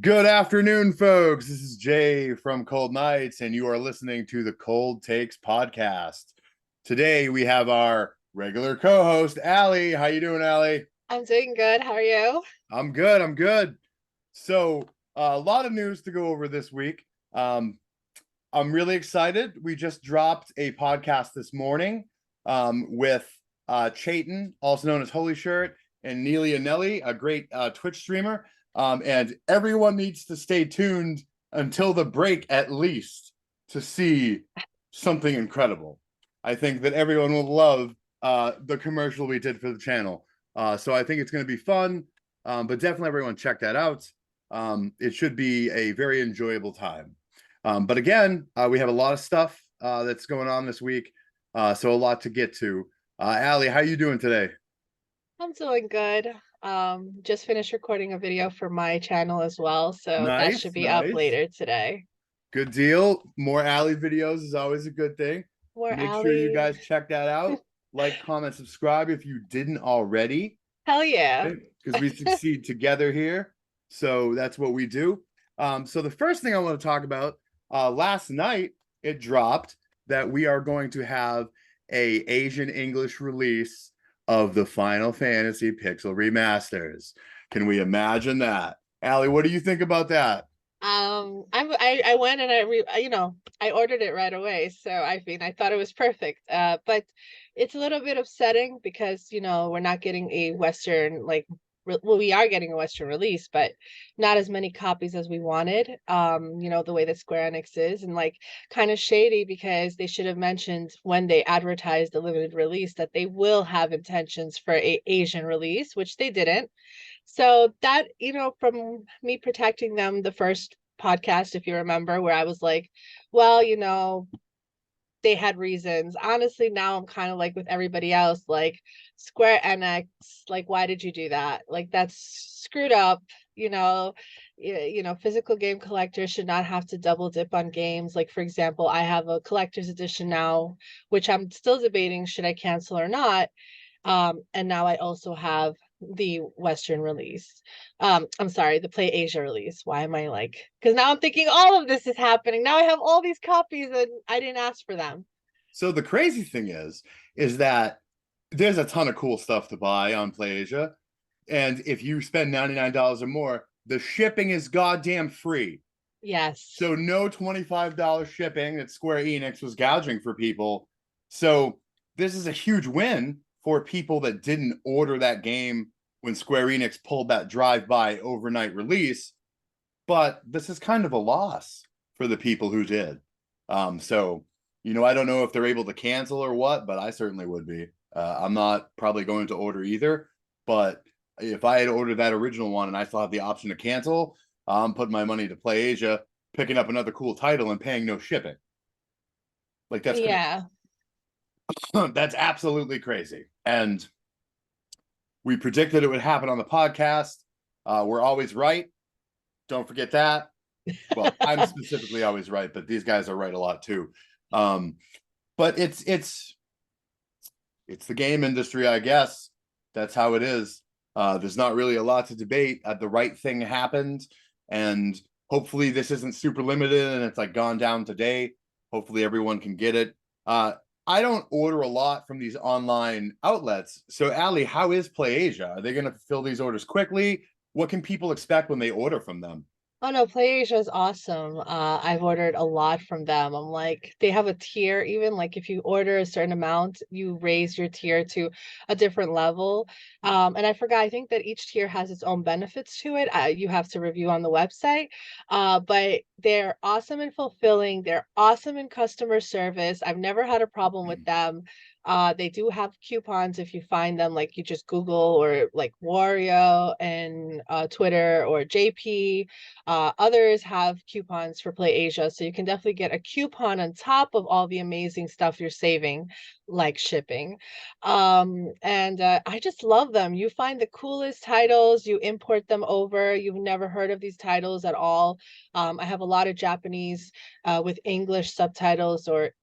Good afternoon, folks. This is Jay from Cold Nights, and you are listening to the Cold Takes podcast. Today we have our regular co-host, Allie. How you doing, Allie? I'm doing good. How are you? I'm good. I'm good. So, a lot of news to go over this week. I'm really excited. We just dropped a podcast this morning with Chayton, also known as Holy Shirt, and Neely Anelli, a great Twitch streamer. And everyone needs to stay tuned until the break at least to see something incredible. I think that everyone will love the commercial we did for the channel. So I think it's going to be fun, but definitely everyone check that out. It should be a very enjoyable time. But again, we have a lot of stuff that's going on this week, so a lot to get to. Allie, how you doing today? I'm doing good. Just finished recording a video for my channel as well, so that should Nice, be up nice. later today. Good deal. More Allie videos is always a good thing. More Make sure you Allie. guys check that out. Like, comment, subscribe if you didn't already, Hell yeah. because we succeed together here. So that's what we do. So the first thing I want to talk about, last night it dropped that we are going to have a Asian English release of the Final Fantasy Pixel Remasters. Can we imagine that? Allie, what do you think about that? I went and I ordered it right away. So I mean, I thought it was perfect. But it's a little bit upsetting because we're not getting a Western well, we are getting a Western release, but not as many copies as we wanted. The way that Square Enix is, and like kind of shady because they should have mentioned when they advertised the limited release that they will have intentions for a Asian release, which they didn't. So that, from me protecting them the first podcast, if you remember, where I was like, well, they had reasons. Honestly, now I'm kind of like with everybody else, like Square Enix, like why did you do that? Like that's screwed up, you know. Physical game collectors should not have to double dip on games. Like for example, I have a collector's edition now, which I'm still debating should I cancel or not. And now I also have the Western release. I'm sorry, the Play Asia release. Why am I like? Because now I'm thinking all of this is happening. Now I have all these copies and I didn't ask for them. So the crazy thing is that there's a ton of cool stuff to buy on PlayAsia, and if you spend $99 or more, the shipping is goddamn free. Yes. So no $25 shipping that Square Enix was gouging for people. So this is a huge win for people that didn't order that game when Square Enix pulled that drive-by overnight release. But this is kind of a loss for the people who did. So, I don't know if they're able to cancel or what, but I certainly would be. I'm not probably going to order either. But if I had ordered that original one and I still have the option to cancel, I'm putting my money to Play Asia, picking up another cool title and paying no shipping. Like that's crazy. Yeah. That's absolutely crazy. And we predicted it would happen on the podcast. We're always right. Don't forget that. Well, I'm specifically always right, but these guys are right a lot too. But it's the game industry, I guess. That's how it is. There's not really a lot to debate. The right thing happened, and hopefully this isn't super limited and it's like gone down today. Hopefully everyone can get it. I don't order a lot from these online outlets. So, Allie, how is PlayAsia? Are they going to fulfill these orders quickly? What can people expect when they order from them? Oh no, PlayAsia is awesome. I've ordered a lot from them. I'm like, they have a tier, even like if you order a certain amount, you raise your tier to a different level. And I forgot, I think that each tier has its own benefits to it. You have to review on the website. But they're awesome and fulfilling. They're awesome in customer service. I've never had a problem with them. They do have coupons if you find them, like you just Google or like Wario and Twitter or JP. Others have coupons for Play Asia, so you can definitely get a coupon on top of all the amazing stuff you're saving, like shipping. And I just love them. You find the coolest titles, you import them over. You've never heard of these titles at all. I have a lot of Japanese with English subtitles or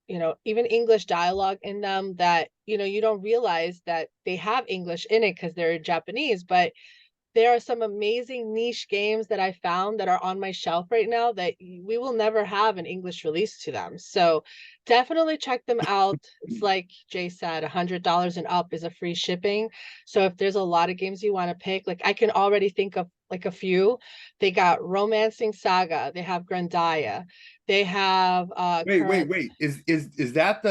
even English dialogue in them that you don't realize that they have English in it because they're Japanese, but there are some amazing niche games that I found that are on my shelf right now that we will never have an English release to them. So definitely check them out. It's like Jay said, $100 and up is a free shipping. So if there's a lot of games you want to pick, like I can already think of like a few. They got Romancing Saga, they have Grandia, they have current. Wait. Is that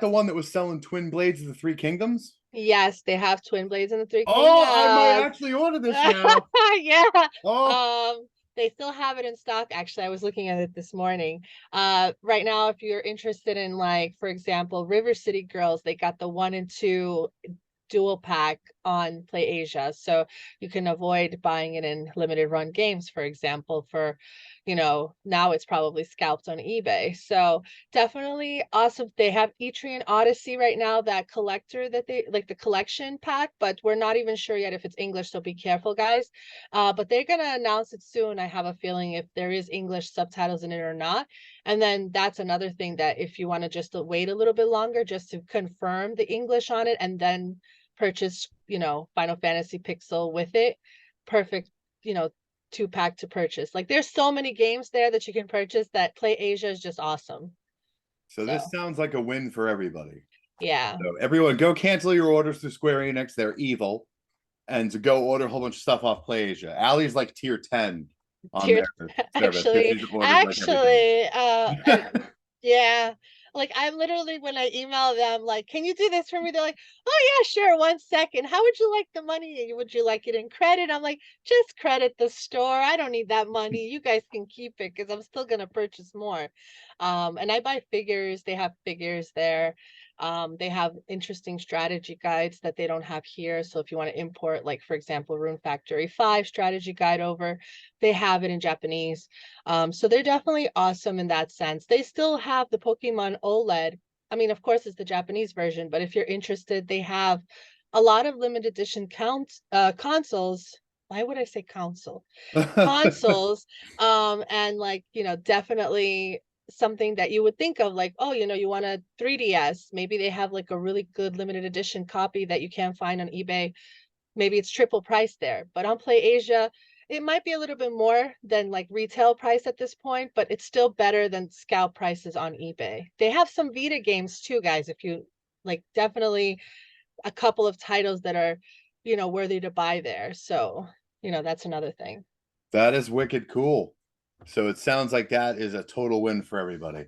the one that was selling Twin Blades of the Three Kingdoms? Yes, they have Twin Blades and the Three Oh, I might Kingdoms. actually order this now. Yeah. Oh, They still have it in stock. Actually, I was looking at it this morning. Right now, if you're interested in like, for example, River City Girls, they got the 1 and 2 dual pack on Play Asia. So you can avoid buying it in limited run games, for example, for, now it's probably scalped on eBay. So definitely awesome. They have Etrian Odyssey right now, that collector that they like, the collection pack, but we're not even sure yet if it's English. So be careful, guys. But they're going to announce it soon. I have a feeling if there is English subtitles in it or not. And then that's another thing, that if you want to just wait a little bit longer just to confirm the English on it and then purchase, Final Fantasy Pixel with it, perfect, 2-pack to purchase. Like there's so many games there that you can purchase that Play Asia is just awesome. so this So sounds like a win for everybody. yeah. So everyone, go cancel your orders through Square Enix. They're evil, and to go order a whole bunch of stuff off PlayAsia. Allie's like tier 10 on Tier their service because actually, she's ordered like everything. and yeah, like I'm literally, when I email them like, can you do this for me? They're like, oh yeah, sure, 1 second. How would you like the money? Would you like it in credit? I'm like, just credit the store. I don't need that money. You guys can keep it because I'm still gonna purchase more. And I buy figures. They have figures there. They have interesting strategy guides that they don't have here. So if you want to import, like for example, Rune Factory 5 strategy guide over, they have it in Japanese. So they're definitely awesome in that sense. They still have the Pokemon OLED. I mean, of course, it's the Japanese version, but if you're interested, they have a lot of limited edition consoles. Why would I say console? Consoles. And like, definitely something that you would think of like, oh, you want a 3DS. Maybe they have like a really good limited edition copy that you can't find on eBay. Maybe it's triple price there, but on Play Asia, it might be a little bit more than like retail price at this point, but it's still better than scalp prices on eBay. They have some Vita games too, guys. If you like, definitely a couple of titles that are, worthy to buy there. So, that's another thing. That is wicked cool. So it sounds like that is a total win for everybody.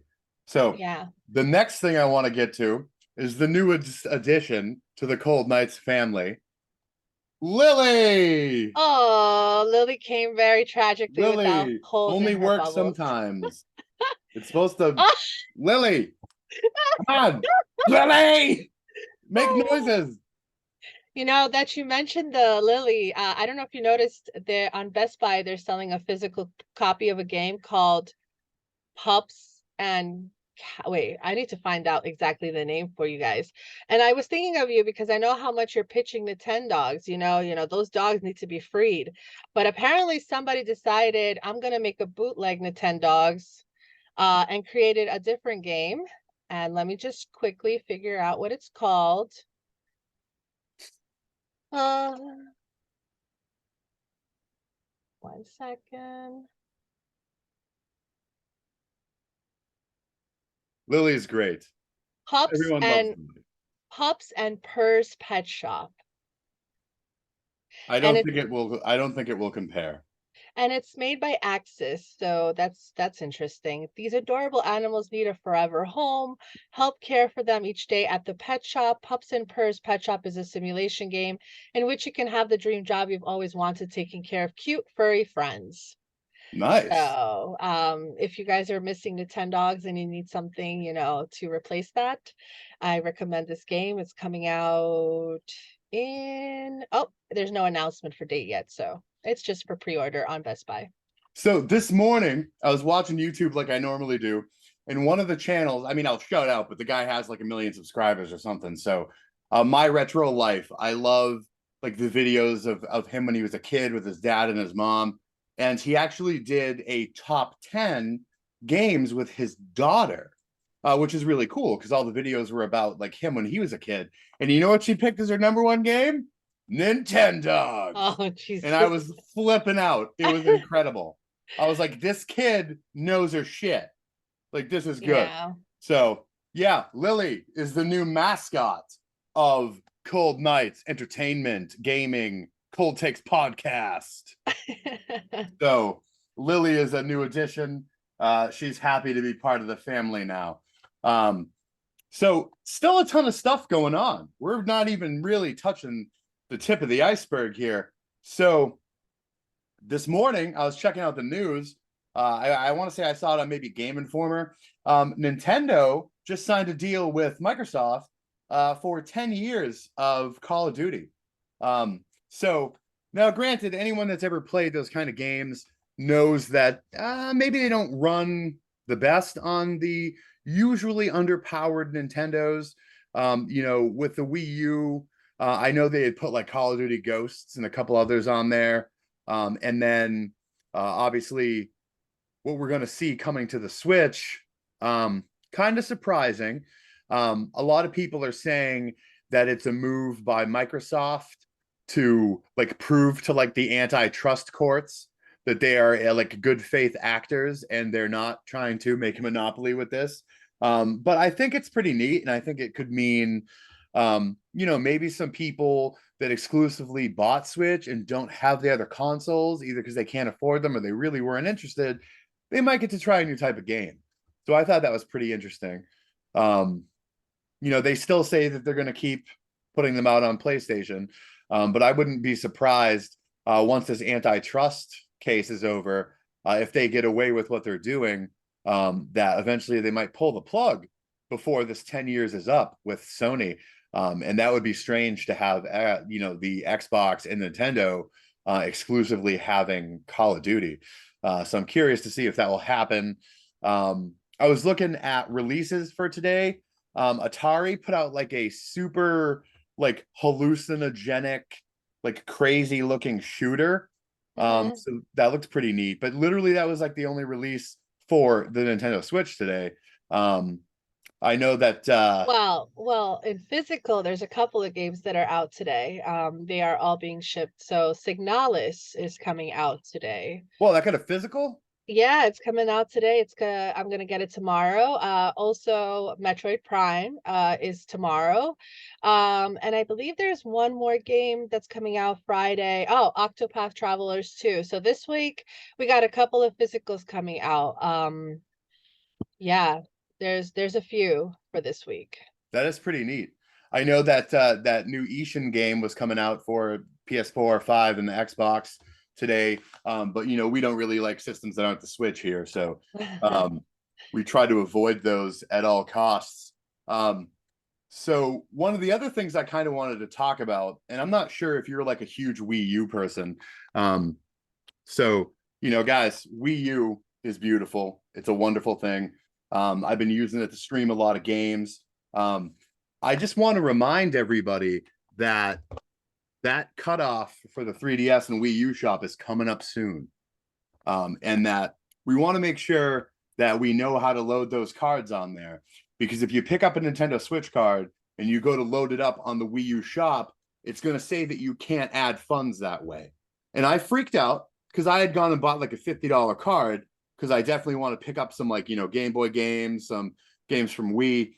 So Yeah. the next thing I want to get to is the new addition to the Cold Knights family, Lily. Oh, Lily came very tragically without Lily holes in only her works bubbles. sometimes. It's supposed to. Oh, Lily, come on, Lily, make noises. That you mentioned the Lily. I don't know if you noticed, they're on Best Buy, they're selling a physical copy of a game called Pups and wait, I need to find out exactly the name for you guys. And I was thinking of you because I know how much you're pitching the 10 dogs, those dogs need to be freed. But apparently somebody decided, I'm gonna make a bootleg Nintendogs, and created a different game. And let me just quickly figure out what it's called. Uh, 1 second. Lily's great. Pups Everyone loves and Lily. Pups and Purrs Pet Shop. I And don't it's think it will. I don't think it will compare. and it's made by Axis, so that's interesting. These adorable animals need a forever home. Help care for them each day at the pet shop. Pups and Purrs Pet Shop is a simulation game in which you can have the dream job you've always wanted, taking care of cute furry friends. Nice. So, if you guys are missing the 10 dogs and you need something, to replace that, I recommend this game. It's coming out oh, there's no announcement for date yet, so it's just for pre-order on Best Buy. So this morning, I was watching YouTube like I normally do, and one of the channels, I mean, I'll shout out, but the guy has like 1 million subscribers or something. So, My Retro Life, I love like the videos of him when he was a kid with his dad and his mom, and he actually did a top 10 games with his daughter, which is really cool because all the videos were about like him when he was a kid. And you know what she picked as her number one game? Nintendogs. Oh, And I Jesus. was flipping out. It was incredible. I was like, this kid knows her shit. Like, this is good. Yeah. So, yeah, Lily is the new mascot of Cold Nights Entertainment, Gaming, Cold Takes Podcast. So, Lily is a new addition. She's happy to be part of the family now. Um, so, still a ton of stuff going on. We're not even really touching the tip of the iceberg here. So, this morning I was checking out the news. I want to say I saw it on maybe Game Informer. Nintendo just signed a deal with Microsoft for 10 years of Call of Duty. So now, granted, anyone that's ever played those kind of games knows that maybe they don't run the best on the usually underpowered Nintendos. With the Wii U, I know they had put like Call of Duty Ghosts and a couple others on there. And then obviously what we're going to see coming to the Switch, kind of surprising. A lot of people are saying that it's a move by Microsoft to like prove to like the antitrust courts that they are like good faith actors and they're not trying to make a monopoly with this. But I think it's pretty neat, and I think it could mean maybe some people that exclusively bought Switch and don't have the other consoles, either because they can't afford them or they really weren't interested, they might get to try a new type of game. So I thought that was pretty interesting. They still say that they're going to keep putting them out on PlayStation, but I wouldn't be surprised once this antitrust case is over, if they get away with what they're doing, that eventually they might pull the plug before this 10 years is up with Sony. And that would be strange to have, the Xbox and Nintendo exclusively having Call of Duty. So I'm curious to see if that will happen. I was looking at releases for today. Atari put out like a super like hallucinogenic, like crazy looking shooter. Mhm. So that looked pretty neat. But literally that was like the only release for the Nintendo Switch today. I know that Well, in physical, there's a couple of games that are out today. They are all being shipped. So Signalis is coming out today. well, that kind of physical. Yeah, it's coming out today. I'm gonna get it tomorrow. Also Metroid Prime is tomorrow. And I believe there's one more game that's coming out Friday. Oh, Octopath Travelers 2. So this week we got a couple of physicals coming out. Yeah, there's a few for this week. That is pretty neat. I know that that new Ishin game was coming out for PS4, 5, and the Xbox today. But we don't really like systems that aren't the Switch here, so we try to avoid those at all costs. So one of the other things I kind of wanted to talk about, and I'm not sure if you're like a huge Wii U person. Guys, Wii U is beautiful. It's a wonderful thing. I've been using it to stream a lot of games. I just want to remind everybody that that cutoff for the 3DS and Wii U shop is coming up soon. And that we want to make sure that we know how to load those cards on there. Because if you pick up a Nintendo Switch card and you go to load it up on the Wii U shop, it's going to say that you can't add funds that way. And I freaked out because I had gone and bought like a $50 card because I definitely want to pick up some like, Game Boy games, some games from Wii.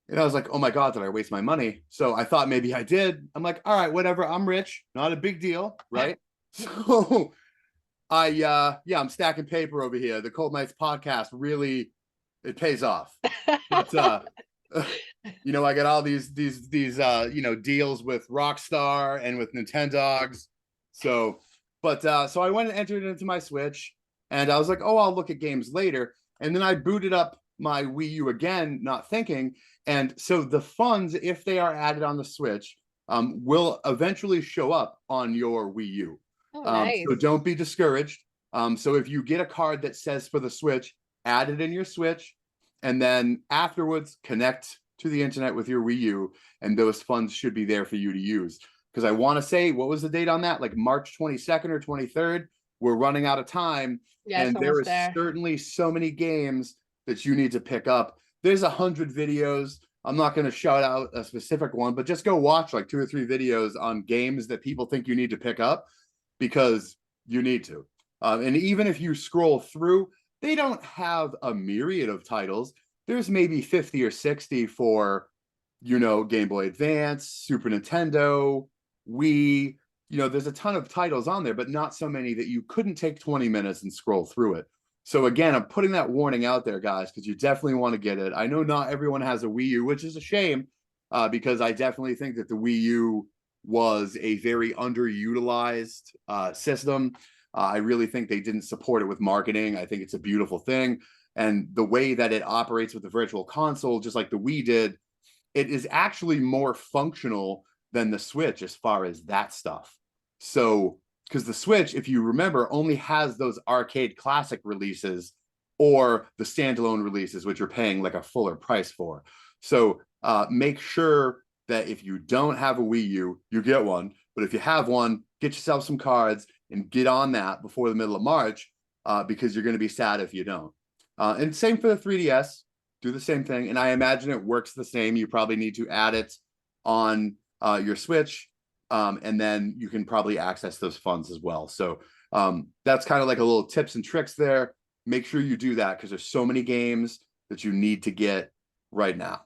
And I was like, oh my God, did I waste my money? So I thought maybe I did. I'm like, all right, whatever. I'm rich. Not a big deal. Right. So I'm stacking paper over here. The Cold Nights podcast really, it pays off. But I got all these deals with Rockstar and with Nintendogs. So I went and entered it into my Switch, and I was like, oh, I'll look at games later. And then I booted up my Wii U again, not thinking. And so the funds, if they are added on the Switch, will eventually show up on your Wii U. Oh, So nice. don't be discouraged. So if you get a card that says for the Switch, add it in your Switch, and then afterwards connect to the internet with your Wii U, and those funds should be there for you to use. Because I want to say, what was the date on that? Like March 22nd or 23rd. We're running out of time, Yeah, it's and there almost is there. certainly so many games that you need to pick up. There's 100 videos I'm not going to shout out a specific one, but just go watch like 2 or 3 videos on games that people think you need to pick up because you need to. And even if you scroll through, they don't have a myriad of titles. There's maybe 50 or 60 for, Game Boy Advance, Super Nintendo, Wii. There's a ton of titles on there, but not so many that you couldn't take 20 minutes and scroll through it. So again, I'm putting that warning out there, guys, because you definitely want to get it. I know not everyone has a Wii U, which is a shame, because I definitely think that the Wii U was a very underutilized system. I really think they didn't support it with marketing. I think it's a beautiful thing. And the way that it operates with the virtual console, just like the Wii did, it is actually more functional than the Switch as far as that stuff. So, because the Switch, if you remember, only has those arcade classic releases or the standalone releases, which you're paying like a fuller price for. So, make sure that if you don't have a Wii U, you get one. But if you have one, get yourself some cards and get on that before the middle of March, because you're going to be sad if you don't. And same for the 3DS, do the same thing. And I imagine it works the same. You probably need to add it on your Switch, and then you can probably access those funds as well. So that's kind of like a little tips and tricks there. Make sure you do that because there's so many games that you need to get right now.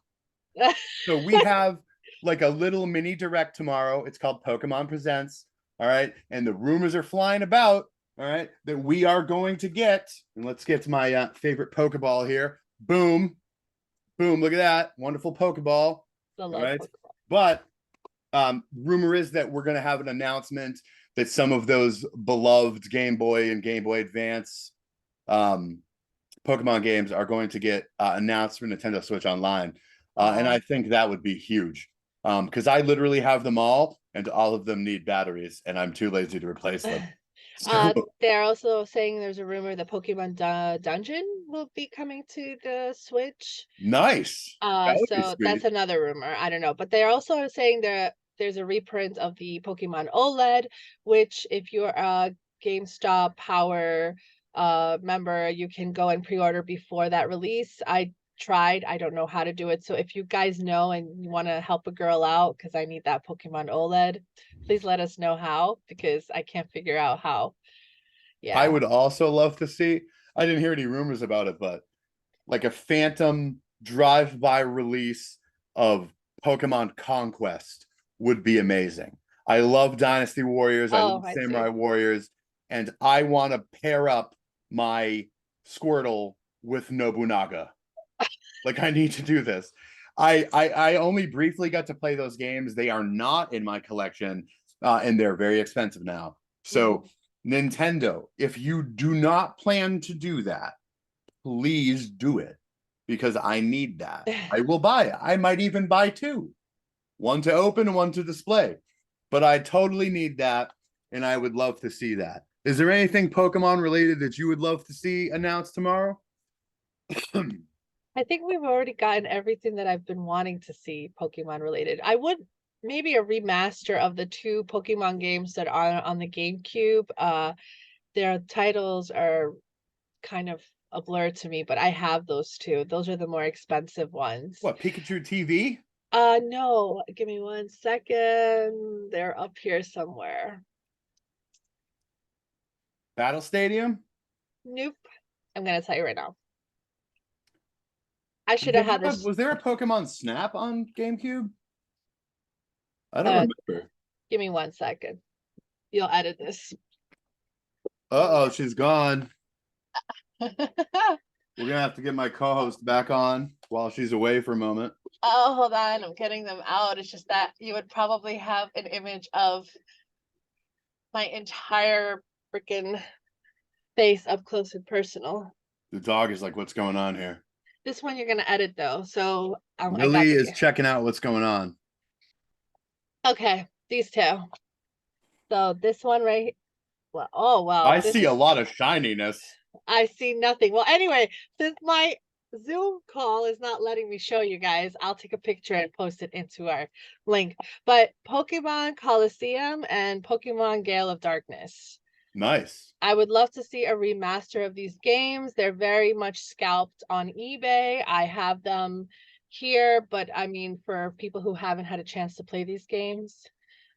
So we have like a little mini direct tomorrow. It's called Pokemon Presents. All right. And the rumors are flying about, all right, that we are going to get, and let's get to my favorite Pokeball here. Boom. Boom. Look at that. Wonderful Pokeball. All right. Pokeball. But rumor is that we're going to have an announcement that some of those beloved Game Boy and Game Boy Advance Pokemon games are going to get announced for Nintendo Switch Online. And I think that would be huge because I literally have them all and all of them need batteries and I'm too lazy to replace them. So, they're also saying there's a rumor that Pokemon Dungeon will be coming to the Switch. Nice. So that's another rumor. I don't know, but they're also saying there's a reprint of the Pokemon OLED, which if you're a GameStop Power member, you can go and pre-order before that release. I tried. I don't know how to do it. So if you guys know and you want to help a girl out, because I need that Pokemon OLED, please let us know how, because I can't figure out how. Yeah. I would also love to see, I didn't hear any rumors about it, but like a phantom drive-by release of Pokemon Conquest would be amazing. I love Dynasty Warriors. I love Samurai Warriors. And I want to pair up my Squirtle with Nobunaga. Like I need to do this. I only briefly got to play those games. They are not in my collection, and they're very expensive now. So Nintendo, if you do not plan to do that, please do it because I need that. I will buy it. I might even buy two, one to open and one to display. But I totally need that, and I would love to see that. Is there anything Pokemon related that you would love to see announced tomorrow? I think we've already gotten everything that I've been wanting to see Pokemon related. I would maybe a remaster of the 2 Pokemon games that are on the GameCube. Their titles are kind of a blur to me, but I have those 2. Those are the more expensive ones. What, Pikachu TV? No, give me 1 second. They're up here somewhere. Battle Stadium? Nope. I'm gonna tell you right now. I should have had this. Was there a Pokemon Snap on GameCube? I don't remember. Give me 1 second. You'll edit this. Uh-oh, she's gone. We're gonna have to get my co-host back on while she's away for a moment. Oh, hold on. I'm getting them out. It's just that you would probably have an image of my entire freaking face up close and personal. The dog is like, what's going on here? This one you're gonna edit though, so Lily is checking out what's going on. Okay, these 2. So this one right. Well, oh wow. I see a lot of shininess. I see nothing. Well, anyway, since my Zoom call is not letting me show you guys, I'll take a picture and post it into our link. But Pokemon Coliseum and Pokemon Gale of Darkness. Nice. I would love to see a remaster of these games. They're very much scalped on eBay. I have them here, but I mean, for people who haven't had a chance to play these games,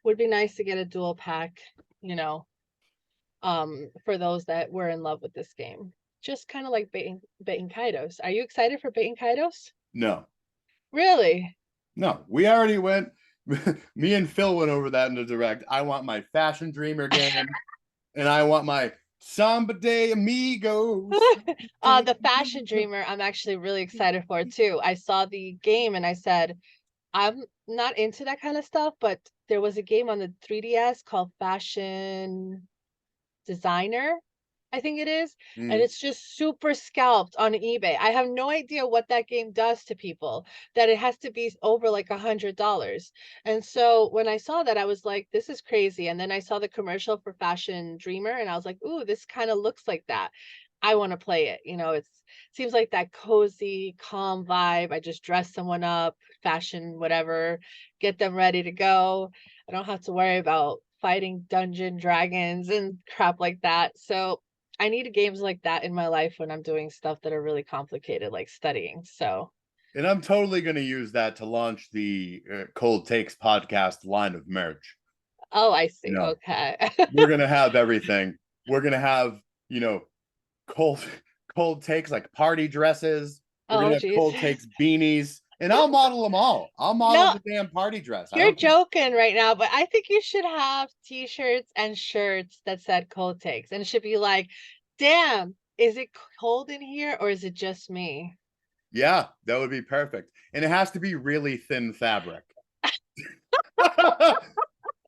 would be nice to get a dual pack, you know, for those that were in love with this game. Just kind of like Bait and Kaitos. Are you excited for Bait and Kaitos? No, Really? no, we already went. Me and Phil went over that in the direct. I want my Fashion Dreamer game, and I want my Samba de Amigos. The Fashion Dreamer, I'm actually really excited for too. I saw the game and I said, I'm not into that kind of stuff, but there was a game on the 3DS called Fashion Designer, I think it is, and Mm. it's just super scalped on eBay. I have no idea what that game does to people, that it has to be over like $100. And so when I saw that, I was like, this is crazy. And then I saw the commercial for Fashion Dreamer and I was like, ooh, this kind of looks like that. I want to play it. You know, it's seems like that cozy, calm vibe. I just dress someone up, fashion, whatever, get them ready to go. I don't have to worry about fighting dungeon dragons and crap like that. So I need games like that in my life when I'm doing stuff that are really complicated, like studying. So, And I'm totally going to use that to launch the Cold Takes podcast line of merch. oh, I You see. know, Okay. we're going to have everything. We're going to have, you know, cold cold takes like party dresses. We're going Oh, to have cold Jesus. takes beanies, and I'll model them all. I'll model No, the damn party dress. I you're don't care. joking right now, but I think you should have t-shirts and shirts that said cold takes. And it should be like, damn, is it cold in here or is it just me? Yeah, that would be perfect. And it has to be really thin fabric.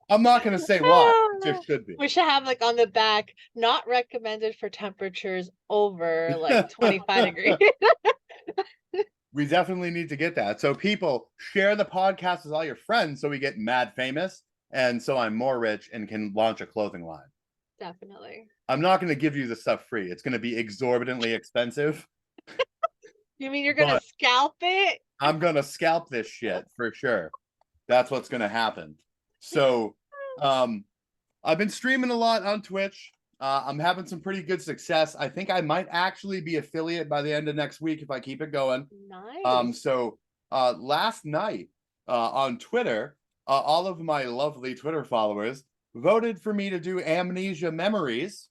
I'm not going to say what. It Ah, just should be. we should have like on the back, not recommended for temperatures over like 25 degrees. We definitely need to get that. So people share the podcast with all your friends so we get mad famous and so I'm more rich and can launch a clothing line. Definitely. I'm not going to give you the stuff free. It's going to be exorbitantly expensive, You mean you're gonna but scalp it? I'm going to scalp this shit for sure. That's what's going to happen. So, um I've been streaming a lot on Twitch. I'm having some pretty good success. I think I might actually be affiliate by the end of next week if I keep it going. Nice. Last night on Twitter, all of my lovely Twitter followers voted for me to do Amnesia Memories,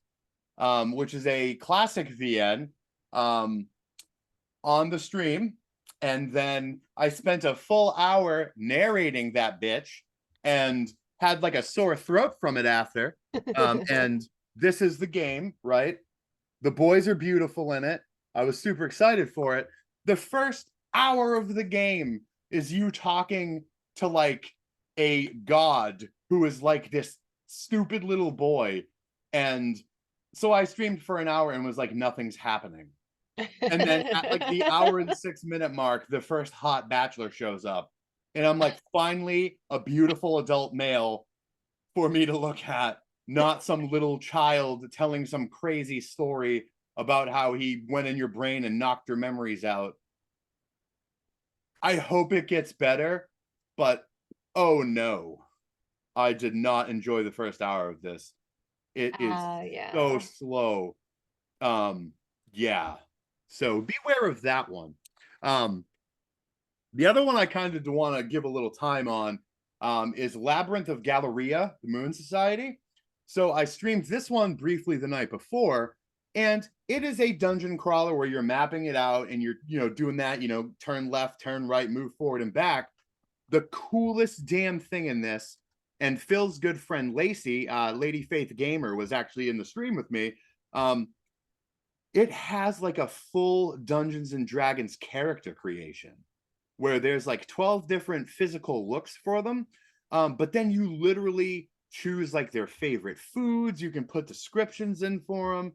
which is a classic VN um, on the stream. And then I spent a full hour narrating that bitch and had like a sore throat from it after. And this is the game, right? The boys are beautiful in it. I was super excited for it. The first hour of the game is you talking to like a god who is like this stupid little boy. And so I streamed for an hour and was like, nothing's happening. And then at like the hour and 6 minute mark, the first hot bachelor shows up. And I'm like, finally, a beautiful adult male for me to look at, not some little child telling some crazy story about how he went in your brain and knocked your memories out. I hope it gets better, but oh no, I did not enjoy the first hour of this. It is so Yeah. slow. Um, yeah. So beware of that one. Um, the other one I kind of want to give a little time on is Labyrinth of Galleria, the Moon Society. So I streamed this one briefly the night before, and it is a dungeon crawler where you're mapping it out and you're doing that, turn left, turn right, move forward and back. The coolest damn thing in this, and Phil's good friend Lacey, Lady Faith Gamer, was actually in the stream with me. It has like a full Dungeons and Dragons character creation where there's like 12 different physical looks for them. But then you literally choose like their favorite foods. You can put descriptions in for them.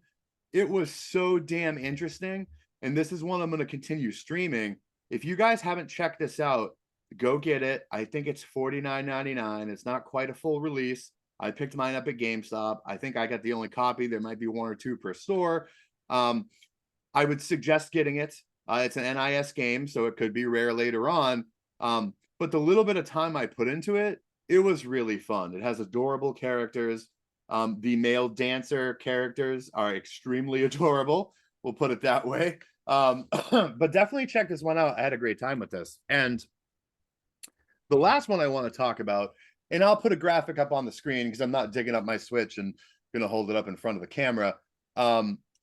It was so damn interesting. And this is one I'm going to continue streaming. If you guys haven't checked this out, go get it. I think it's $49.99. It's not quite a full release. I picked mine up at GameStop. I think I got the only copy. There might be one or two per store. I would suggest getting it. It's an NIS game, so it could be rare later on. But the little bit of time I put into it, it was really fun. It has adorable characters. The male dancer characters are extremely adorable. We'll put it that way. But definitely check this one out. I had a great time with this. And the last one I want to talk about, and I'll put a graphic up on the screen because I'm not digging up my Switch and going to hold it up in front of the camera.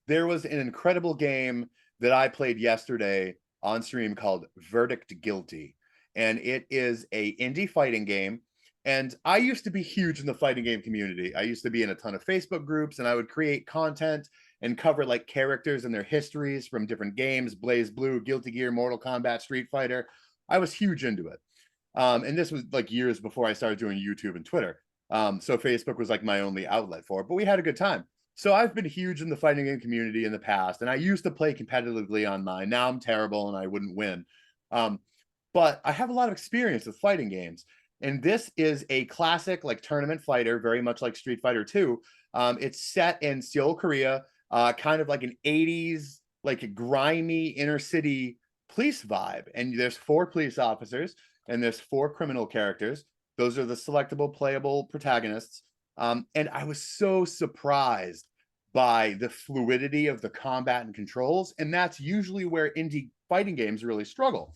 There was an incredible game that I played yesterday on stream called Verdict Guilty, and it is a indie fighting game. And I used to be huge in the fighting game community. I used to be in a ton of Facebook groups, and I would create content and cover like characters and their histories from different games: Blaze Blue, Guilty Gear, Mortal Kombat, Street Fighter. I was huge into it. And this was like years before I started doing YouTube and Twitter. So Facebook was like my only outlet for it, but we had a good time. So I've been huge in the fighting game community in the past, and I used to play competitively online. Now I'm terrible and I wouldn't win. But I have a lot of experience with fighting games. And this is a classic like tournament fighter, very much like Street Fighter 2. It's set in Seoul, Korea, kind of like an 80s, like a grimy inner city police vibe. And there's 4 police officers and there's 4 criminal characters. Those are the selectable, playable protagonists. And I was so surprised by the fluidity of the combat and controls. And that's usually where indie fighting games really struggle,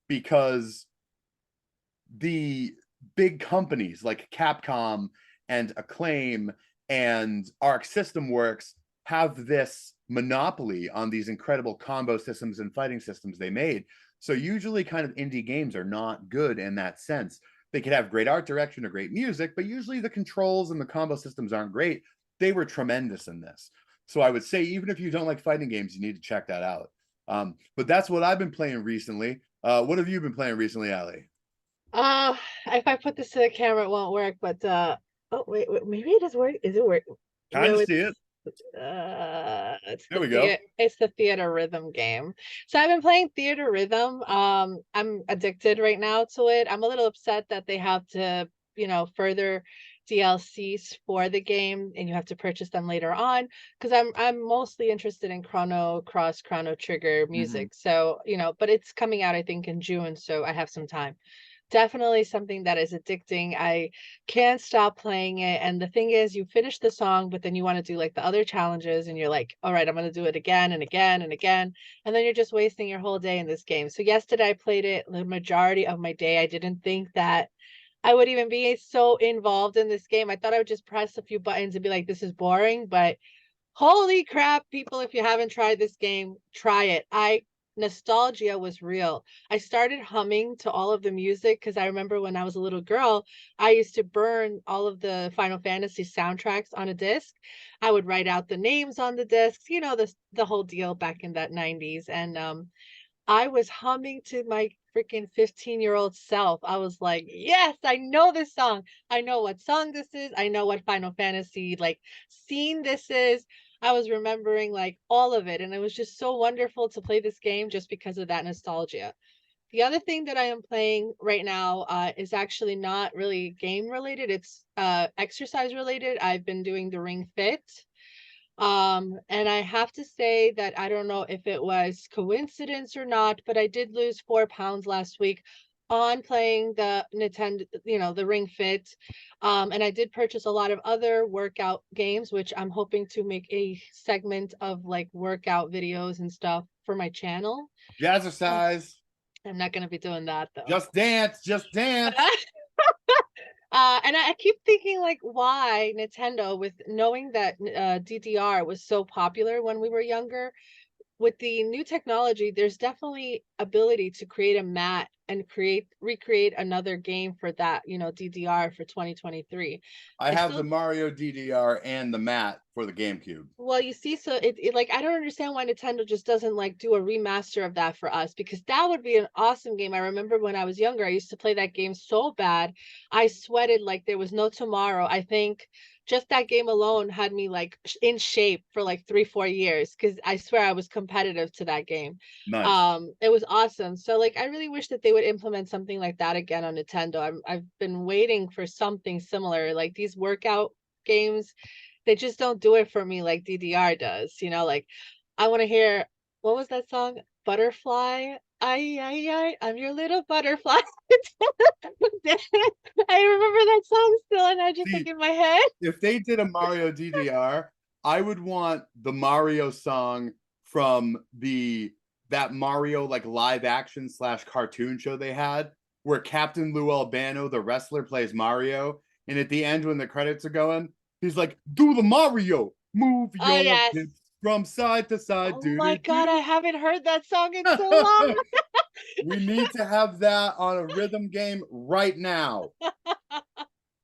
because the big companies like Capcom and Acclaim and Arc System Works have this monopoly on these incredible combo systems and fighting systems they made. So usually kind of indie games are not good in that sense. They could have great art direction or great music, but usually the controls and the combo systems aren't great. They were tremendous in this. So I would say, even if you don't like fighting games, you need to check that out. But that's what I've been playing recently. What have you been playing recently, Ali? Uh, if I put this to the camera, it won't work, but oh wait, maybe it does work. Is it work? Kind No, of see it. There we go. it's the theater rhythm game. So I've been playing theater rhythm. I'm addicted right now to it. I'm a little upset that they have to, further DLCs for the game and you have to purchase them later on, because I'm mostly interested in Chrono Cross, Chrono Trigger Mhm. music. So, but it's coming out I think in June, so I have some time. Definitely something that is addicting. I can't stop playing it. And the thing is, you finish the song, but then you want to do like the other challenges, and you're like, all right, I'm going to do it again and again and again. And then you're just wasting your whole day in this game. So, yesterday I played it the majority of my day. I didn't think that I would even be so involved in this game. I thought I would just press a few buttons and be like, this is boring. But holy crap, people, if you haven't tried this game, try it. I Nostalgia was real. I started humming to all of the music because I remember when I was a little girl, I used to burn all of the Final Fantasy soundtracks on a disc. I would write out the names on the discs, the whole deal back in that 90s. And I was humming to my freaking 15-year-old self. I was like, yes, I know this song. I know what song this is. I know what Final Fantasy like scene this is. I was remembering like all of it. And it was just so wonderful to play this game just because of that nostalgia. The other thing that I am playing right now is actually not really game related. It's exercise related. I've been doing the Ring Fit. And I have to say that I don't know if it was coincidence or not, but I did lose 4 pounds last week on playing the Nintendo, the Ring Fit. And I did purchase a lot of other workout games, which I'm hoping to make a segment of like workout videos and stuff for my channel. Uh, Jazzercise. I'm not going to be doing that though. Just dance. Just dance. And I keep thinking like why Nintendo, with knowing that DDR was so popular when we were younger, with the new technology, there's definitely ability to create a mat and recreate another game for that, DDR for 2023. I I have the still Mario DDR and the mat for the GameCube. Well, you see, so it like I don't understand why Nintendo just doesn't like do a remaster of that for us, because that would be an awesome game. I remember when I was younger, I used to play that game so bad. I sweated like there was no tomorrow. I think just that game alone had me like in shape for like 3, 4 years, because I swear I was competitive to that game. Nice. It was awesome. So like I really wish that they would implement something like that again on Nintendo. I've been waiting for something similar, like these workout games. They just don't do it for me like DDR does, like I want to hear, what was that song? Butterfly. I'm your little butterfly. I remember that song still, and I just like See, in my head. if they did a Mario DDR, I would want the Mario song from the that Mario like live action / cartoon show they had where Captain Lou Albano, the wrestler, plays Mario, and at the end when the credits are going, he's like, "Do the Mario, move Oh your yes. hips from side to side, Oh do my do God, I do." haven't heard that song in so long. We need to have that on a rhythm game right now.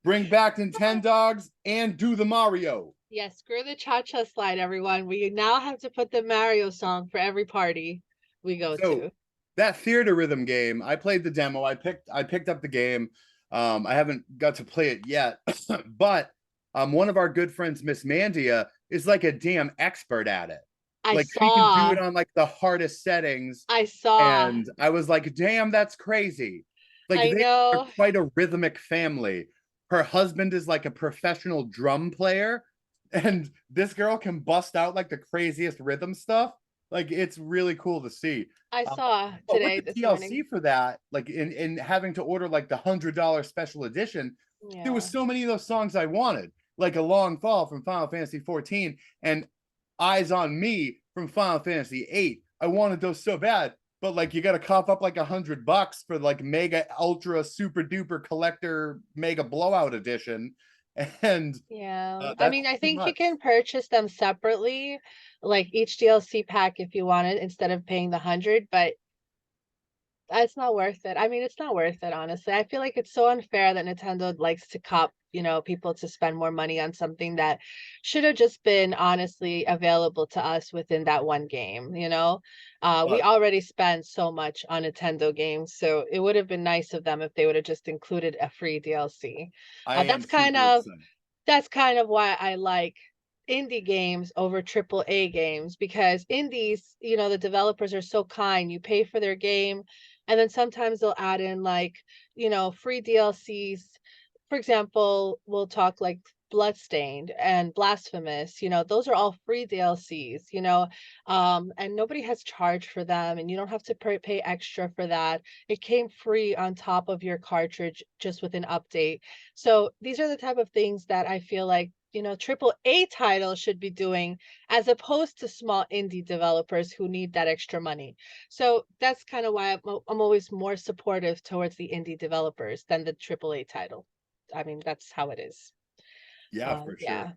Bring back Nintendogs and do the Mario. Yes, screw the cha-cha slide, everyone. We now have to put the Mario song for every party we go So to. that theater rhythm game, I played the demo. I picked up the game. I haven't got to play it yet, but one of our good friends, Miss Mandia, is like a damn expert at it. I Like she can do saw, it on like the hardest settings, I saw, and I was like, damn, that's crazy. Like I they are know. quite a rhythmic family. Her husband is like a professional drum player, and this girl can bust out like the craziest rhythm stuff. Like it's really cool to see. I saw But with today, the this DLC morning. for that, like in having to order like the $100 special edition, there was Yeah. so many of those songs I wanted, like A Long Fall from Final Fantasy 14 and Eyes on Me from Final Fantasy 8. I wanted those so bad, but like you got to cough up like $100 for like mega ultra super duper collector mega blowout edition, and Yeah. I that's mean, I too think you much. can purchase them separately, like each DLC pack if you wanted, instead of paying the 100, but it's not worth it. I mean, it's not worth it, honestly. I feel like it's so unfair that Nintendo likes to cop, people to spend more money on something that should have just been honestly available to us within that one game. We But already spend so much on Nintendo games, so it would have been nice of them if they would have just included a free DLC. I Uh, am that's kind super of excited. that's kind of why I like indie games over triple A games, because indies, the developers are so kind. You pay for their game, and then sometimes they'll add in like, free DLCs. For example, we'll talk like Bloodstained and Blasphemous, those are all free DLCs, and nobody has charged for them, and you don't have to pay extra for that. It came free on top of your cartridge just with an update. So these are the type of things that I feel like, triple A titles should be doing, as opposed to small indie developers who need that extra money. So that's kind of why I'm always more supportive towards the indie developers than the triple A title. I mean, that's how it is. Yeah, for sure. Yeah.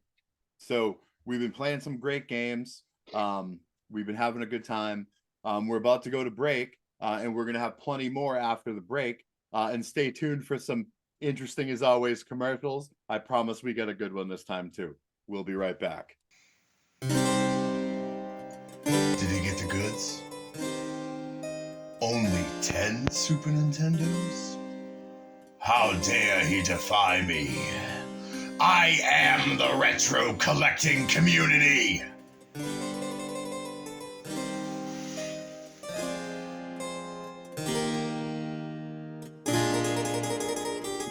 So we've been playing some great games. We've been having a good time. We're about to go to break, and we're gonna have plenty more after the break. And stay tuned for some interesting, as always, commercials. I promise we get a good one this time too. We'll be right back. Did he get the goods? Only 10 Super Nintendos? How dare he defy me? I am the retro collecting community!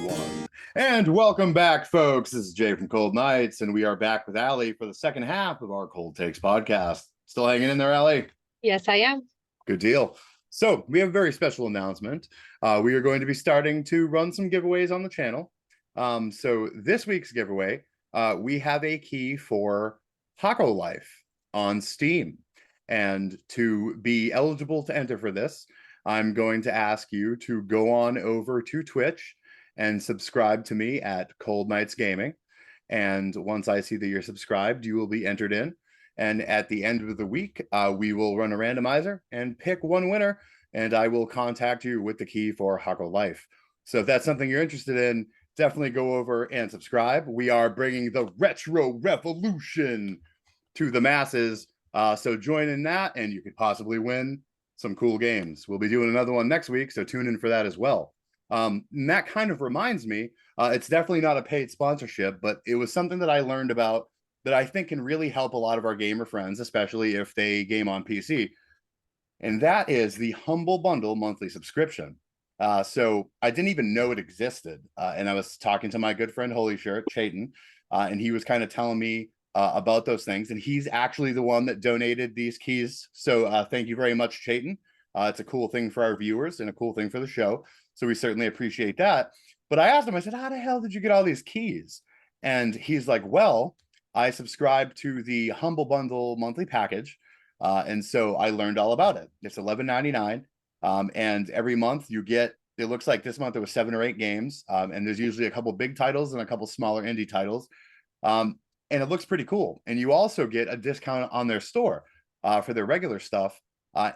One. And welcome back, folks. This is Jay from Cold Nights, and we are back with Allie for the second half of our Cold Takes podcast. Still hanging in there, Allie? Yes, I am. Good deal. So we have a very special announcement. We are going to be starting to run some giveaways on the channel. So this week's giveaway, we have a key for Hako Life on Steam. And to be eligible to enter for this, I'm going to ask you to go on over to Twitch and subscribe to me at Cold Nights Gaming. And once I see that you're subscribed, you will be entered in. And at the end of the week, we will run a randomizer and pick one winner, and I will contact you with the key for Hako Life. So if that's something you're interested in, definitely go over and subscribe. We are bringing the retro revolution to the masses. So join in that, and you could possibly win some cool games. We'll be doing another one next week, so tune in for that as well. And that kind of reminds me, it's definitely not a paid sponsorship, but it was something that I learned about that I think can really help a lot of our gamer friends, especially if they game on PC. And that is the Humble Bundle monthly subscription. So I didn't even know it existed. And I was talking to my good friend, Holy Shirt, Chayton, and he was kind of telling me about those things. And he's actually the one that donated these keys. So thank you very much, Chayton. It's a cool thing for our viewers and a cool thing for the show. So we certainly appreciate that. But I asked him, I said, how the hell did you get all these keys? And he's like, well, I subscribe to the Humble Bundle monthly package. And so I learned all about it. It's $11.99, and every month you get. It looks like this month there was 7 or 8 games, and there's usually a couple big titles and a couple smaller indie titles, and it looks pretty cool. And you also get a discount on their store for their regular stuff,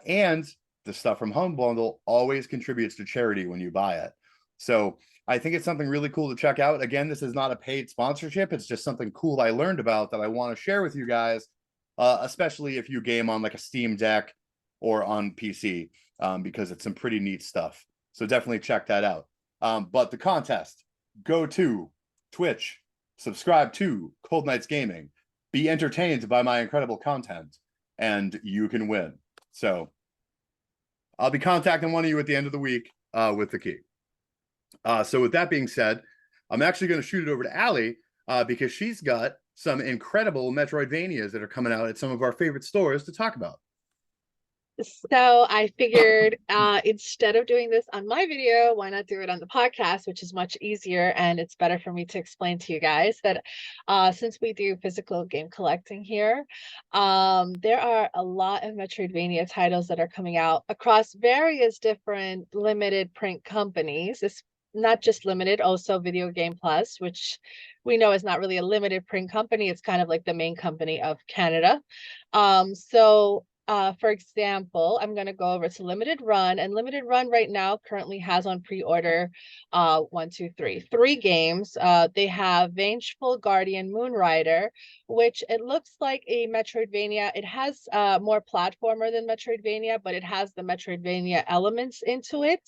and the stuff from Home Bundle always contributes to charity when you buy it. So I think it's something really cool to check out. Again, this is not a paid sponsorship. It's just something cool I learned about that I want to share with you guys, especially if you game on like a Steam Deck or on PC, because it's some pretty neat stuff. So definitely check that out. But the contest, go to Twitch, subscribe to Cold Nights Gaming, be entertained by my incredible content, and you can win. So I'll be contacting one of you at the end of the week with the key. So with that being said, I'm actually going to shoot it over to Allie because she's got some incredible Metroidvanias that are coming out at some of our favorite stores to talk about. So I figured instead of doing this on my video, why not do it on the podcast, which is much easier and it's better for me to explain to you guys that since we do physical game collecting here, there are a lot of Metroidvania titles that are coming out across various different limited print companies. It's not just limited, also Video Game Plus, which we know is not really a limited print company. It's kind of like the main company of Canada. For example, I'm going to go over to Limited Run, and Limited Run right now currently has on pre-order 3 games. They have Vengeful Guardian Moonrider, which it looks like a Metroidvania. It has more platformer than Metroidvania, but it has the Metroidvania elements into it.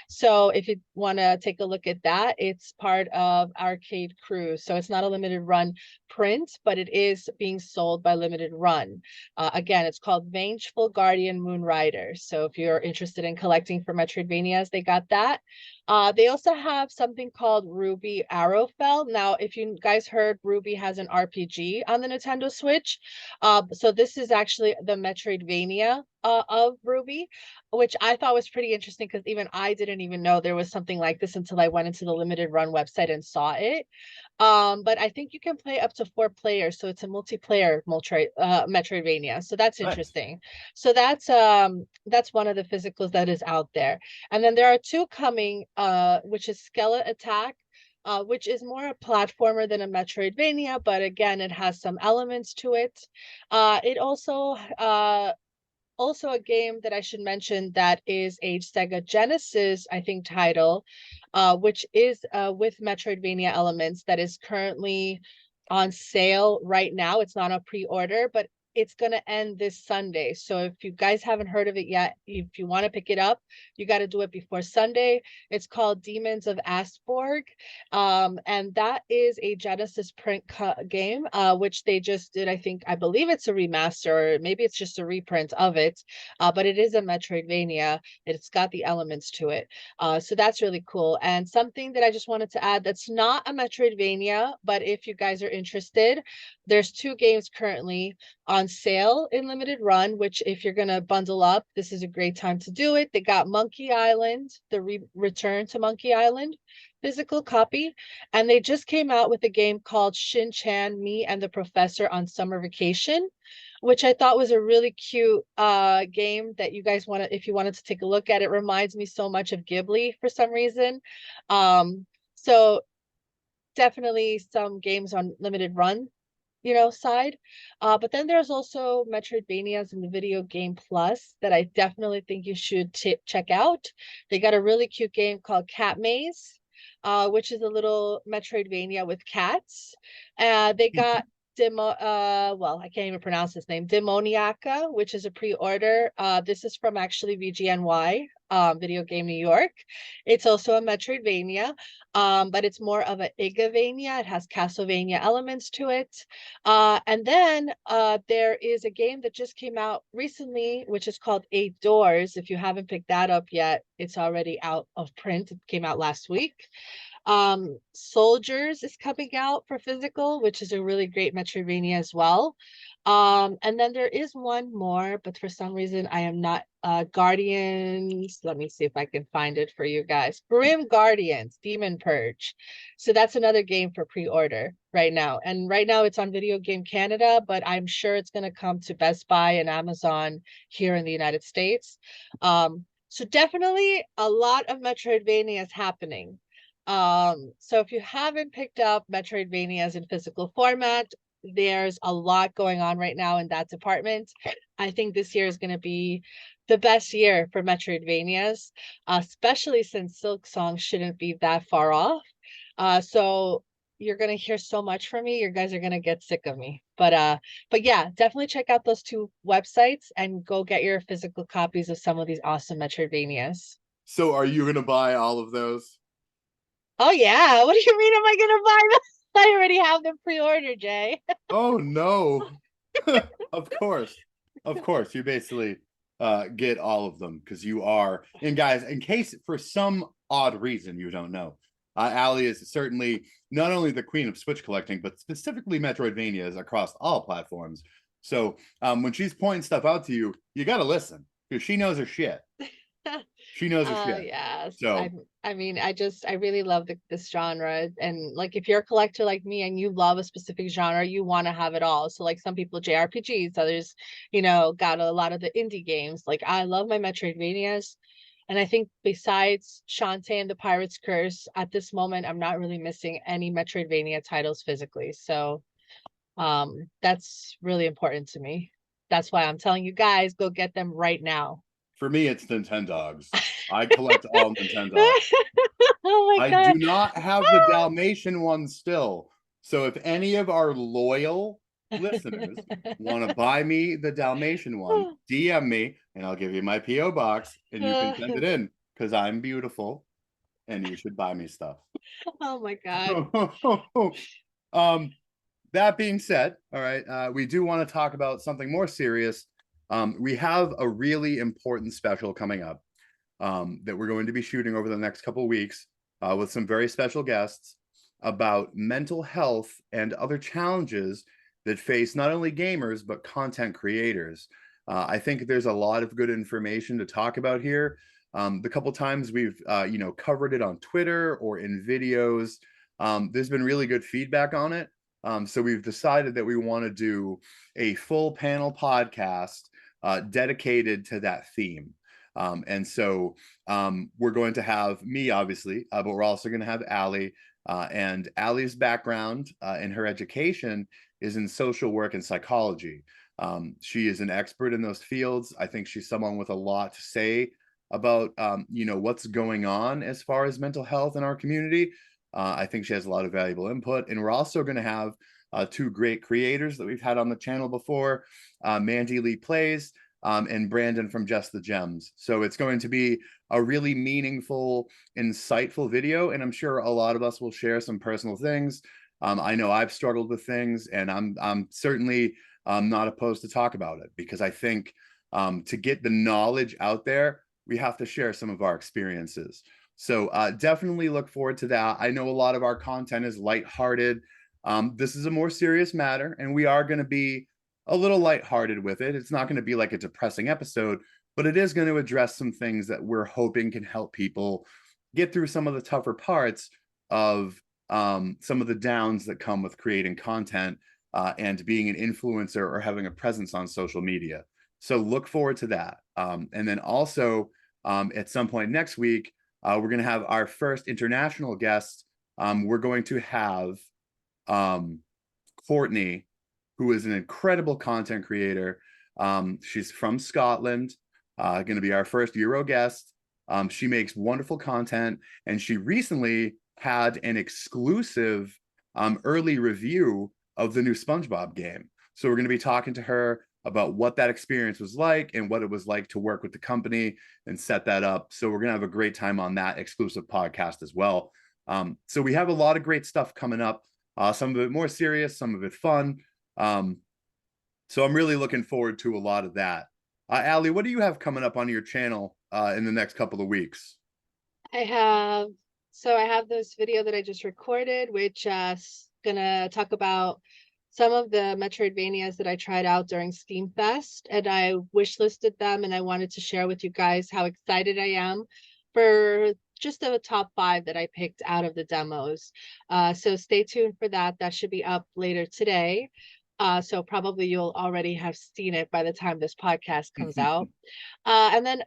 So if you want to take a look at that, it's part of Arcade Cruise. So it's not a Limited Run print, but it is being sold by Limited Run. Again, it's called Vengeful Guardian Moonrider. So if you're interested in collecting for Metroidvanias, they got that. They also have something called Ruby Arrowfell. Now, if you guys heard, Ruby has an RPG on the Nintendo Switch. So this is actually the Metroidvania of Ruby, which I thought was pretty interesting because even I didn't even know there was something like this until I went into the Limited Run website and saw it. But I think you can play up to 4 players, so it's a multiplayer Metroidvania. So that's interesting. So that's one of the physicals that is out there. And then there are 2 coming, which is Skeleton Attack, which is more a platformer than a Metroidvania, but again, it has some elements to it. It also a game that I should mention that is a Sega Genesis, I think, title, which is with Metroidvania elements that is currently on sale right now. It's not a pre-order, but it's going to end this Sunday. So if you guys haven't heard of it yet, if you want to pick it up, you got to do it before Sunday. It's called Demons of Astborg. And that is a Genesis print game, which they just did. I believe it's a remaster, or maybe it's just a reprint of it. But it is a Metroidvania. It's got the elements to it. So that's really cool. And something that I just wanted to add that's not a Metroidvania, but if you guys are interested, there's 2 games currently on sale in Limited Run, which if you're going to bundle up, this is a great time to do it. They got Monkey Island, the Return to Monkey Island physical copy, and they just came out with a game called Shin-Chan, Me and the Professor on Summer Vacation, which I thought was a really cute game that you guys want to, if you wanted to take a look at. It reminds me so much of Ghibli for some reason. So definitely some games on Limited Run side. But then there's also Metroidvanias in the Video Game Plus that I definitely think you should check out. They got a really cute game called Cat Maze, which is a little Metroidvania with cats. They got I can't even pronounce his name, Demoniaca, which is a pre-order. This is from actually VGNY, Video Game New York. It's also a Metroidvania, but it's more of an Igavania. It has Castlevania elements to it. And then there is a game that just came out recently, which is called 8 Doors. If you haven't picked that up yet, it's already out of print. It came out last week. Soldiers is coming out for physical, which is a really great Metroidvania as well. And then there is one more, but for some reason I am not Guardians. Let me see if I can find it for you guys. Grim Guardians, Demon Purge. So that's another game for pre-order right now. And right now it's on Video Game Canada, but I'm sure it's gonna come to Best Buy and Amazon here in the United States. So definitely a lot of Metroidvanias happening. So if you haven't picked up Metroidvanias in physical format, there's a lot going on right now in that department. I think this year is going to be the best year for Metroidvanias, especially since Silk Song shouldn't be that far off. So you're going to hear so much from me. You guys are going to get sick of me. But yeah, definitely check out those two websites and go get your physical copies of some of these awesome Metroidvanias. So are you gonna buy all of those? Oh yeah. What do you mean am I gonna buy them? I already have them pre-ordered, Jay. Oh no. Of course. Of course. You basically get all of them because you are. And guys, in case for some odd reason you don't know, Allie is certainly not only the queen of Switch collecting, but specifically Metroidvanias across all platforms. So when she's pointing stuff out to you, you got to listen because she knows her shit. She knows her shit. Yes. So I mean, I really love this genre. And like if you're a collector like me and you love a specific genre, you want to have it all. So like some people JRPGs, others, got a lot of the indie games. Like I love my Metroidvanias. And I think besides Shantae and the Pirate's Curse, at this moment, I'm not really missing any Metroidvania titles physically. So that's really important to me. That's why I'm telling you guys, go get them right now. for me, it's Nintendogs. I collect all Nintendogs. Oh my I do God. not have the Dalmatian one still. So if any of our loyal listeners want to buy me the Dalmatian one, DM me and I'll give you my P.O. box and you can send it in because I'm beautiful and you should buy me stuff. Oh my God. um, that being said, all right, we do want to talk about something more serious. We have a really important special coming up that we're going to be shooting over the next couple of weeks with some very special guests about mental health and other challenges that face not only gamers but content creators. I think there's a lot of good information to talk about here. The couple times we've covered it on Twitter or in videos, there's been really good feedback on it. So we've decided that we want to do a full panel podcast dedicated to that theme. And so we're going to have me, obviously, but we're also going to have Allie. And Allie's background in her education is in social work and psychology. She is an expert in those fields. I think she's someone with a lot to say about what's going on as far as mental health in our community. I think she has a lot of valuable input. And we're also going to have two great creators that we've had on the channel before, Mandy Lee Plays and Brandon from Just the Gems. So it's going to be a really meaningful, insightful video. And I'm sure a lot of us will share some personal things. I know I've struggled with things and I'm certainly not opposed to talk about it because I think to get the knowledge out there, we have to share some of our experiences. So definitely look forward to that. I know a lot of our content is lighthearted. This is a more serious matter, and we are going to be a little lighthearted with it. It's not going to be like a depressing episode, but it is going to address some things that we're hoping can help people get through some of the tougher parts of some of the downs that come with creating content and being an influencer or having a presence on social media. So look forward to that. And then also at some point next week, we're going to have our first international guest. We're going to have Courtney, who is an incredible content creator. She's from Scotland, going to be our first Euro guest. She makes wonderful content, and she recently had an exclusive early review of the new SpongeBob game. So we're going to be talking to her about what that experience was like and what it was like to work with the company and set that up. So we're going to have a great time on that exclusive podcast as well. So we have a lot of great stuff coming up. Some of it more serious, some of it fun. So I'm really looking forward to a lot of that. Allie, what do you have coming up on your channel in the next couple of weeks? I have So I have this video that I just recorded, which gonna talk about some of the Metroidvanias that I tried out during Steam Fest, and I wish listed them, and I wanted to share with you guys how excited I am for just the top 5 that I picked out of the demos. So stay tuned for that. That should be up later today. So probably you'll already have seen it by the time this podcast comes out. And then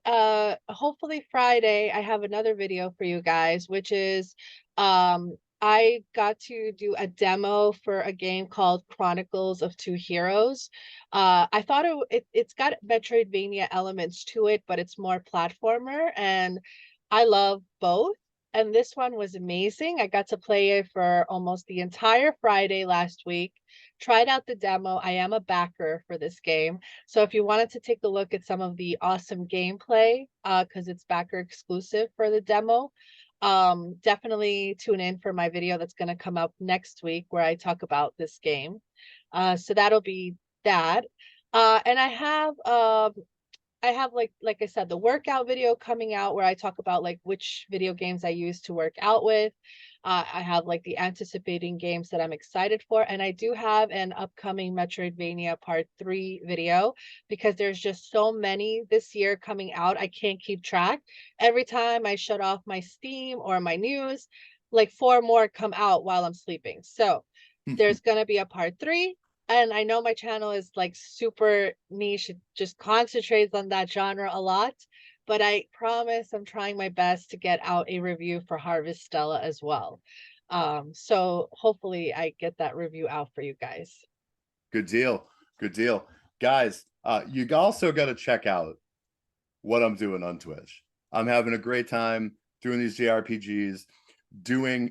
hopefully Friday, I have another video for you guys, which is I got to do a demo for a game called Chronicles of Two Heroes. I thought it's got Metroidvania elements to it, but it's more platformer, and I love both. And this one was amazing. I got to play it for almost the entire Friday last week. Tried out the demo. I am a backer for this game. So if you wanted to take a look at some of the awesome gameplay, because it's backer exclusive for the demo, definitely tune in for my video that's going to come up next week where I talk about this game. So that'll be that. And I have like I said, the workout video coming out where I talk about like which video games I use to work out with. I have like the anticipating games that I'm excited for, and I do have an upcoming Metroidvania Part 3 video because there's just so many this year coming out. I can't keep track. Every time I shut off my Steam or my news, like 4 more come out while I'm sleeping. So there's gonna be a Part 3. And I know my channel is like super niche, it just concentrates on that genre a lot, but I promise I'm trying my best to get out a review for Harvest Stella as well. So hopefully I get that review out for you guys. Good deal. Good deal. Guys, you also got to check out what I'm doing on Twitch. I'm having a great time doing these JRPGs,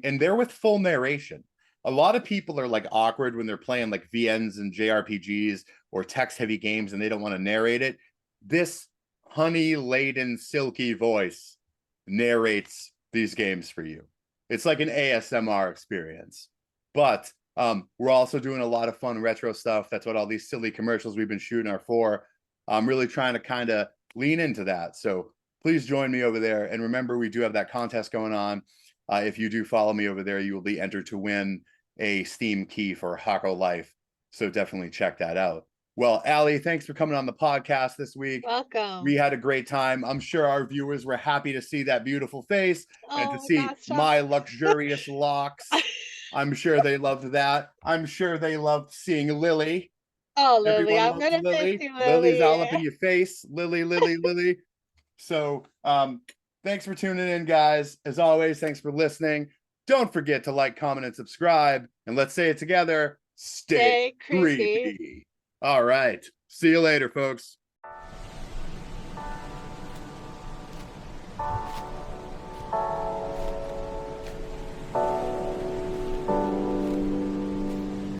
and they're with full narration. A lot of people are like awkward when they're playing like VNs and JRPGs or text heavy games and they don't want to narrate it. This honey laden, silky voice narrates these games for you. It's like an ASMR experience. But we're also doing a lot of fun retro stuff. That's what all these silly commercials we've been shooting are for. I'm really trying to kind of lean into that. So please join me over there. And remember, we do have that contest going on. If you do follow me over there, you will be entered to win a Steam key for Hako Life. So definitely check that out. Well, Allie, thanks for coming on the podcast this week. Welcome. We had a great time. I'm sure our viewers were happy to see that beautiful face and to see my luxurious locks. I'm sure they loved that. I'm sure they loved seeing Lily. Oh, Lily, Everyone I'm loves gonna Lily. miss you, Lily's Lily. all up in your face. Lily, Lily, Lily. So thanks for tuning in, guys. As always, thanks for listening. Don't forget to like, comment, and subscribe. And let's say it together. Stay creepy. All right. See you later, folks.